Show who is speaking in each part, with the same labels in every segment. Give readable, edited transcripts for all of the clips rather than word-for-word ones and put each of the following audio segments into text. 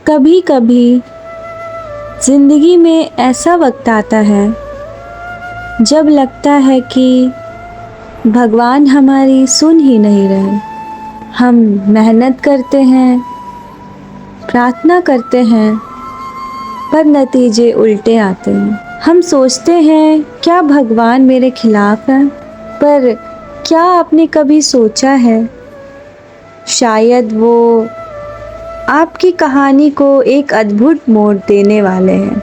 Speaker 1: कभी कभी जिंदगी में ऐसा वक्त आता है जब लगता है कि भगवान हमारी सुन ही नहीं रहे। हम मेहनत करते हैं, प्रार्थना करते हैं, पर नतीजे उल्टे आते हैं। हम सोचते हैं क्या भगवान मेरे खिलाफ है, पर क्या आपने कभी सोचा है शायद वो आपकी कहानी को एक अद्भुत मोड़ देने वाले हैं।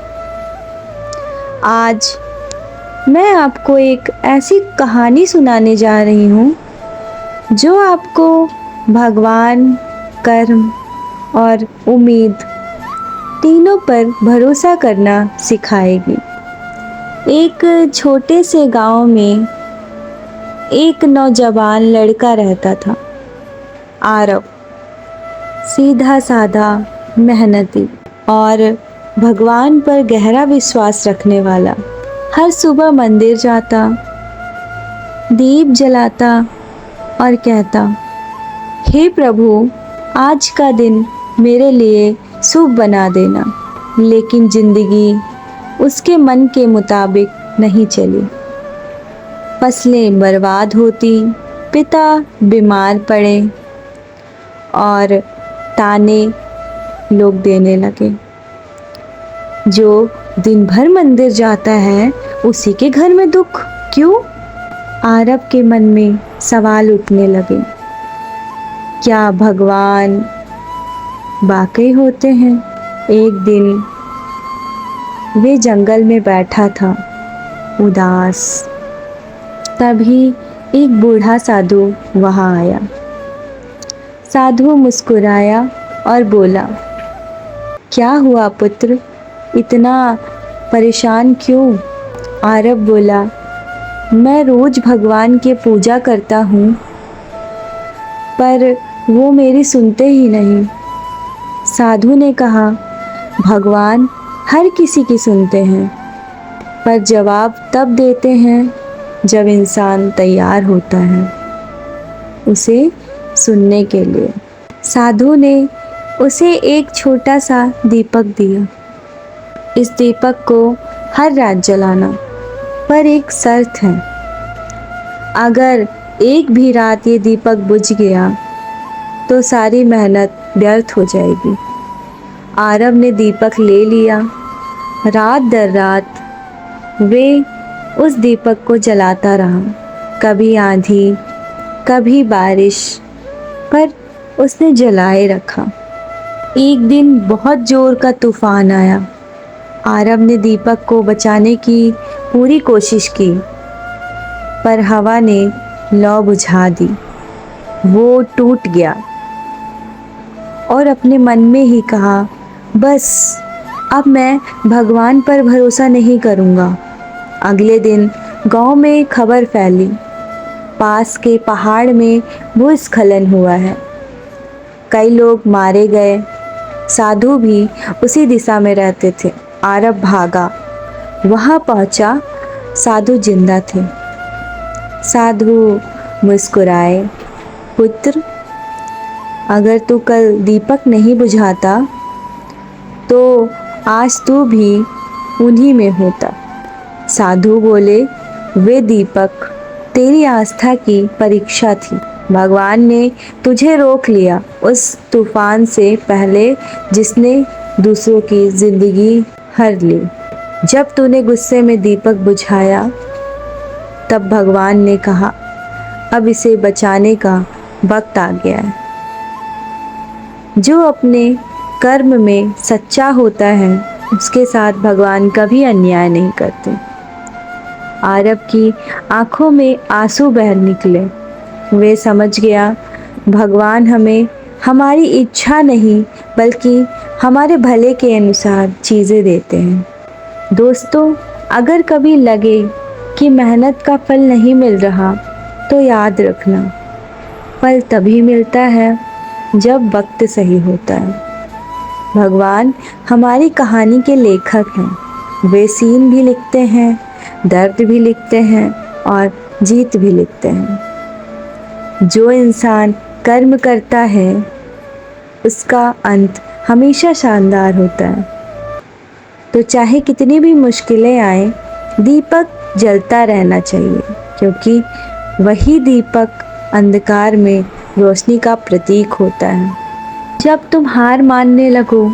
Speaker 1: आज मैं आपको एक ऐसी कहानी सुनाने जा रही हूँ जो आपको भगवान, कर्म और उम्मीद तीनों पर भरोसा करना सिखाएगी। एक छोटे से गांव में एक नौजवान लड़का रहता था, आरव। सीधा साधा, मेहनती और भगवान पर गहरा विश्वास रखने वाला। हर सुबह मंदिर जाता, दीप जलाता और कहता, हे प्रभु, आज का दिन मेरे लिए शुभ बना देना। लेकिन जिंदगी उसके मन के मुताबिक नहीं चली। फसलें बर्बाद होती, पिता बीमार पड़े और ताने लोग देने लगे। जो दिन भर मंदिर जाता है उसी के घर में दुख क्यों? आरव के मन में सवाल उठने लगे। क्या भगवान वाकई होते हैं? एक दिन वे जंगल में बैठा था, उदास। तभी एक बूढ़ा साधु वहां आया। साधु मुस्कुराया और बोला, क्या हुआ पुत्र, इतना परेशान क्यों? आरव बोला, मैं रोज भगवान की पूजा करता हूँ, पर वो मेरी सुनते ही नहीं। साधु ने कहा, भगवान हर किसी की सुनते हैं, पर जवाब तब देते हैं जब इंसान तैयार होता है उसे सुनने के लिए। साधु ने उसे एक छोटा सा दीपक दिया। इस दीपक को हर रात जलाना, पर एक शर्त है। अगर एक भी रात ये दीपक बुझ गया तो सारी मेहनत व्यर्थ हो जाएगी। आरव ने दीपक ले लिया। रात दर रात वे उस दीपक को जलाता रहा। कभी आंधी, कभी बारिश, पर उसने जलाए रखा। एक दिन बहुत जोर का तूफान आया। आरव ने दीपक को बचाने की पूरी कोशिश की, पर हवा ने लौ बुझा दी। वो टूट गया और अपने मन में ही कहा, बस अब मैं भगवान पर भरोसा नहीं करूँगा। अगले दिन गांव में खबर फैली, पास के पहाड़ में भूस्खलन हुआ है। कई लोग मारे गए। साधु भी उसी दिशा में रहते थे। आरव भागा, वहां पहुंचा, साधु जिंदा थे। साधु मुस्कुराए, पुत्र, अगर तू कल दीपक नहीं बुझाता तो आज तू भी उन्हीं में होता। साधु बोले, वे दीपक तेरी आस्था की परीक्षा थी। भगवान ने तुझे रोक लिया उस तूफान से पहले जिसने दूसरों की जिंदगी हर ली। जब तूने गुस्से में दीपक बुझाया तब भगवान ने कहा, अब इसे बचाने का वक्त आ गया है। जो अपने कर्म में सच्चा होता है उसके साथ भगवान कभी अन्याय नहीं करते। आरव की आंखों में आंसू बह निकले। वे समझ गया, भगवान हमें हमारी इच्छा नहीं बल्कि हमारे भले के अनुसार चीज़ें देते हैं। दोस्तों, अगर कभी लगे कि मेहनत का फल नहीं मिल रहा तो याद रखना, फल तभी मिलता है जब वक्त सही होता है। भगवान हमारी कहानी के लेखक हैं। वे सीन भी लिखते हैं, दर्द भी लिखते हैं और जीत भी लिखते हैं। जो इंसान कर्म करता है उसका अंत हमेशा शानदार होता है। तो चाहे कितनी भी मुश्किलें आए, दीपक जलता रहना चाहिए, क्योंकि वही दीपक अंधकार में रोशनी का प्रतीक होता है। जब तुम हार मानने लगो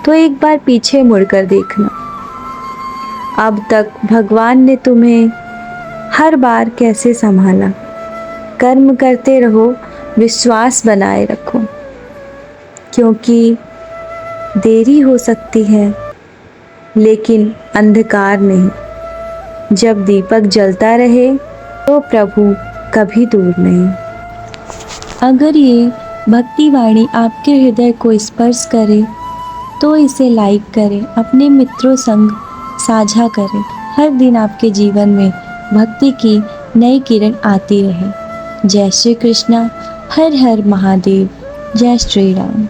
Speaker 1: तो एक बार पीछे मुड़कर देखना। अब तक भगवान ने तुम्हें हर बार कैसे संभाला। कर्म करते रहो, विश्वास बनाए रखो, क्योंकि देरी हो सकती है लेकिन अंधकार नहीं। जब दीपक जलता रहे तो प्रभु कभी दूर नहीं। अगर ये भक्ति वाणी आपके हृदय को स्पर्श करे तो इसे लाइक करें, अपने मित्रों संग साझा करें। हर दिन आपके जीवन में भक्ति की नई किरण आती रहे। जय श्री कृष्णा। हर हर महादेव। जय श्री राम।